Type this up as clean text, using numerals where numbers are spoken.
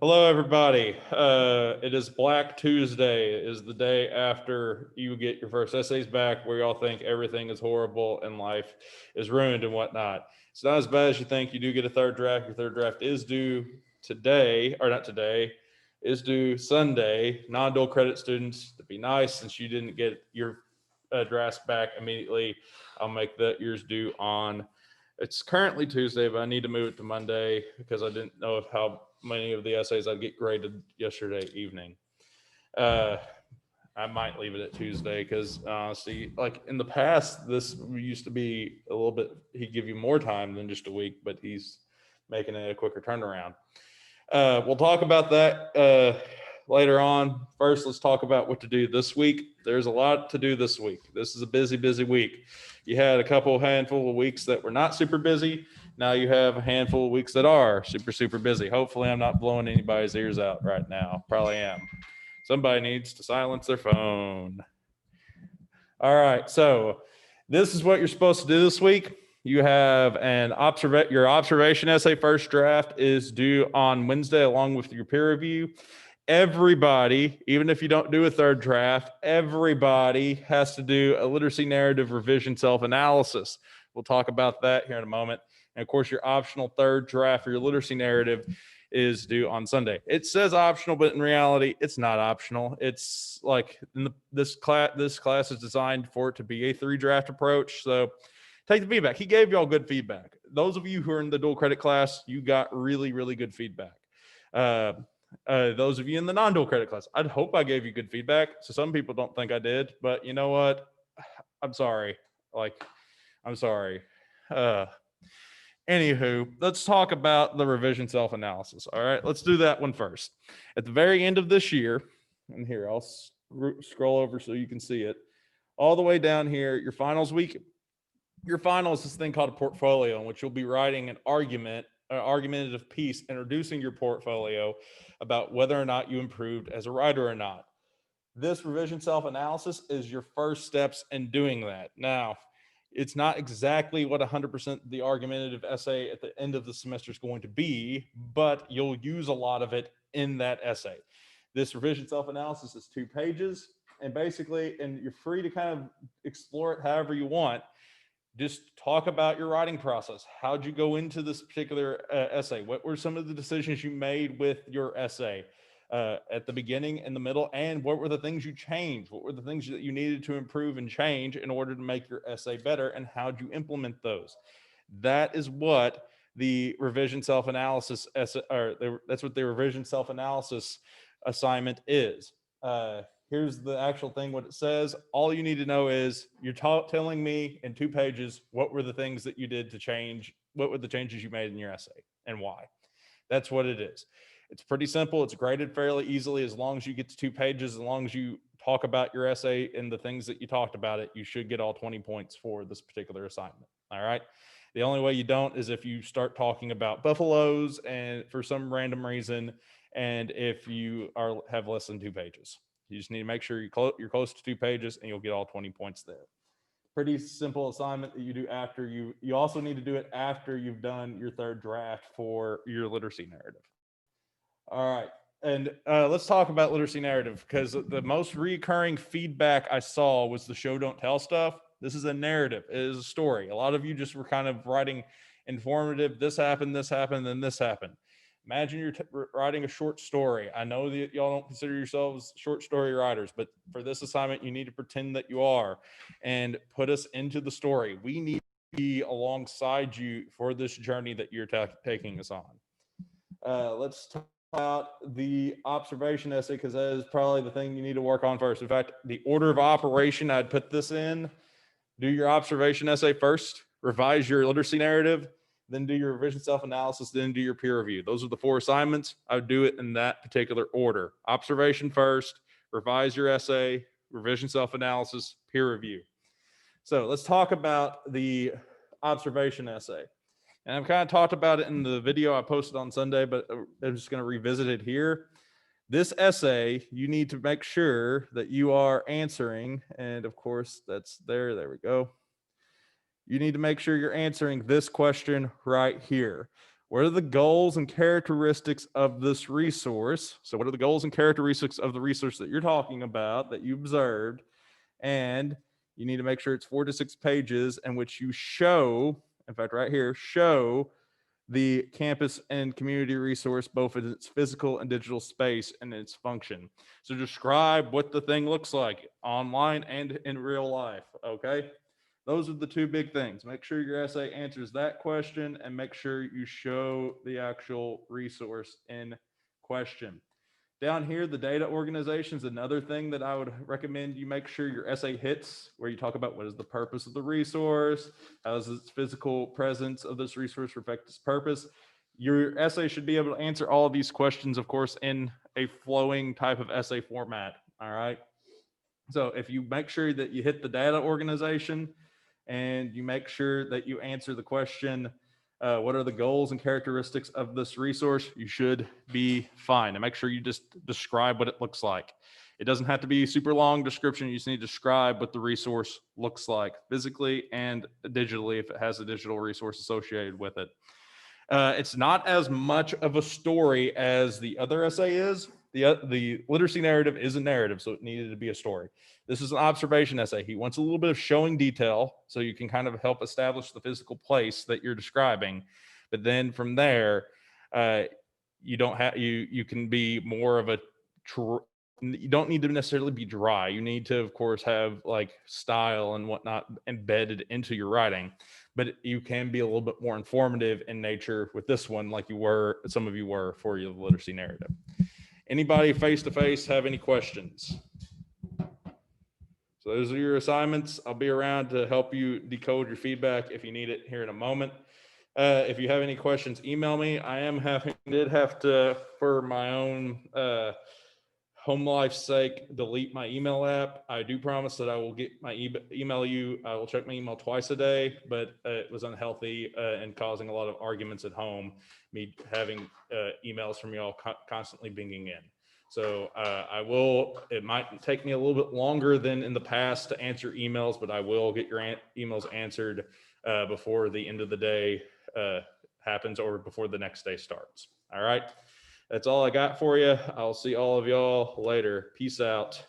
Hello, everybody. It is Black Tuesday. It is the day after you get your first essays back, where y'all think everything is horrible and life is ruined and whatnot. It's not as bad as you think. You do get a third draft. Your third draft is due today, or not today, is due Sunday. Non-dual credit students, to be nice, since you didn't get your drafts back immediately, I'll make that yours due on. It's currently Tuesday, but I need to move it to Monday because I didn't know of how many of the essays I'd get graded yesterday evening. Uh, I might leave it at Tuesday because honestly, like in the past, this used to be a little bit. He'd give you more time than just a week, but he's making it a quicker turnaround. We'll talk about that later on. First, let's talk about what to do this week. There's a lot to do this week. This is a busy, busy week. You had a handful of weeks that were not super busy. Now you have a handful of weeks that are super, super busy. Hopefully, I'm not blowing anybody's ears out right now. Probably am. Somebody needs to silence their phone. All right. So this is what you're supposed to do this week. You have your observation essay first draft is due on Wednesday along with your peer review. Everybody, even if you don't do a third draft, everybody has to do a literacy narrative revision self-analysis. We'll talk about that here in a moment. And of course, your optional third draft for your literacy narrative is due on Sunday. It says optional, but in reality, it's not optional. It's like this class is designed for it to be a 3-draft approach. So take the feedback. He gave y'all good feedback. Those of you who are in the dual credit class, you got really, really good feedback. Those of you in the non-dual credit class, I'd hope I gave you good feedback. So some people don't think I did, but you know what? I'm sorry. I'm sorry. Anywho, let's talk about the revision self-analysis. All right, let's do that one first. At the very end of this year, and here, I'll scroll over so you can see it. All the way down here, your finals week. Your final is this thing called a portfolio, in which you'll be writing an argumentative piece introducing your portfolio about whether or not you improved as a writer or not. This revision self-analysis is your first steps in doing that. Now, it's not exactly what 100% the argumentative essay at the end of the semester is going to be, but you'll use a lot of it in that essay. This revision self-analysis is 2 pages, and basically, and you're free to kind of explore it however you want. Just talk about your writing process. How'd you go into this particular essay? What were some of the decisions you made with your essay at the beginning, in the middle, and what were the things you changed? What were the things that you needed to improve and change in order to make your essay better, and how'd you implement those? That is what the revision self-analysis essay, that's what the revision self-analysis assignment is. Here's the actual thing, what it says. All you need to know is you're telling me in 2 pages what were the things that you did to change, what were the changes you made in your essay and why. That's what it is. It's pretty simple. It's graded fairly easily. As long as you get to 2 pages, as long as you talk about your essay and the things that you talked about it, you should get all 20 points for this particular assignment. All right. The only way you don't is if you start talking about buffaloes and for some random reason, and if you have less than 2 pages. You just need to make sure you're close to 2 pages and you'll get all 20 points there. Pretty simple assignment that you do after you also need to do it after you've done your third draft for your literacy narrative. All right. And let's talk about literacy narrative, because the most recurring feedback I saw was the show don't tell stuff. This is a narrative. It is a story. A lot of you just were kind of writing informative. This happened, then this happened. Imagine you're writing a short story. I know that y'all don't consider yourselves short story writers, but for this assignment, you need to pretend that you are and put us into the story. We need to be alongside you for this journey that you're taking us on. Let's talk about the observation essay, because that is probably the thing you need to work on first. In fact, the order of operation I'd put this in: do your observation essay first, revise your literacy narrative, then do your revision self-analysis, then do your peer review. Those are the 4 assignments. I would do it in that particular order. Observation first, revise your essay, revision self-analysis, peer review. So let's talk about the observation essay. And I've kind of talked about it in the video I posted on Sunday, but I'm just going to revisit it here. This essay, you need to make sure that you are answering, and of course, that's there. There we go. You need to make sure you're answering this question right here. what are the goals and characteristics of this resource? So what are the goals and characteristics of the resource that you're talking about, that you observed? And you need to make sure it's 4 to 6 pages in which you show, in fact, right here, show the campus and community resource, both in its physical and digital space and its function. So describe what the thing looks like online and in real life, okay? Those are the two big things. Make sure your essay answers that question and make sure you show the actual resource in question. Down here, the data organization is another thing that I would recommend you make sure your essay hits, where you talk about what is the purpose of the resource, how does its physical presence of this resource reflect its purpose. Your essay should be able to answer all of these questions, of course, in a flowing type of essay format, all right? So if you make sure that you hit the data organization and you make sure that you answer the question, what are the goals and characteristics of this resource, you should be fine. And make sure you just describe what it looks like. It doesn't have to be a super long description. You just need to describe what the resource looks like physically and digitally if it has a digital resource associated with it. It's not as much of a story as the other essay is. The literacy narrative is a narrative, so it needed to be a story. This is an observation essay. He wants a little bit of showing detail so you can kind of help establish the physical place that you're describing. But then from there, you don't have you can be more of a you don't need to necessarily be dry. You need to, of course, have like style and whatnot embedded into your writing, but you can be a little bit more informative in nature with this one, like some of you were for your literacy narrative. Anybody face to face have any questions? So those are your assignments. I'll be around to help you decode your feedback if you need it here in a moment. If you have any questions, email me. Did have to, for my own home life's sake, delete my email app. I do promise that I will get my email you. I will check my email twice a day, but it was unhealthy and causing a lot of arguments at home, me having emails from y'all constantly binging in. So it might take me a little bit longer than in the past to answer emails, but I will get your emails answered before the end of the day happens or before the next day starts. All right. That's all I got for you. I'll see all of y'all later. Peace out.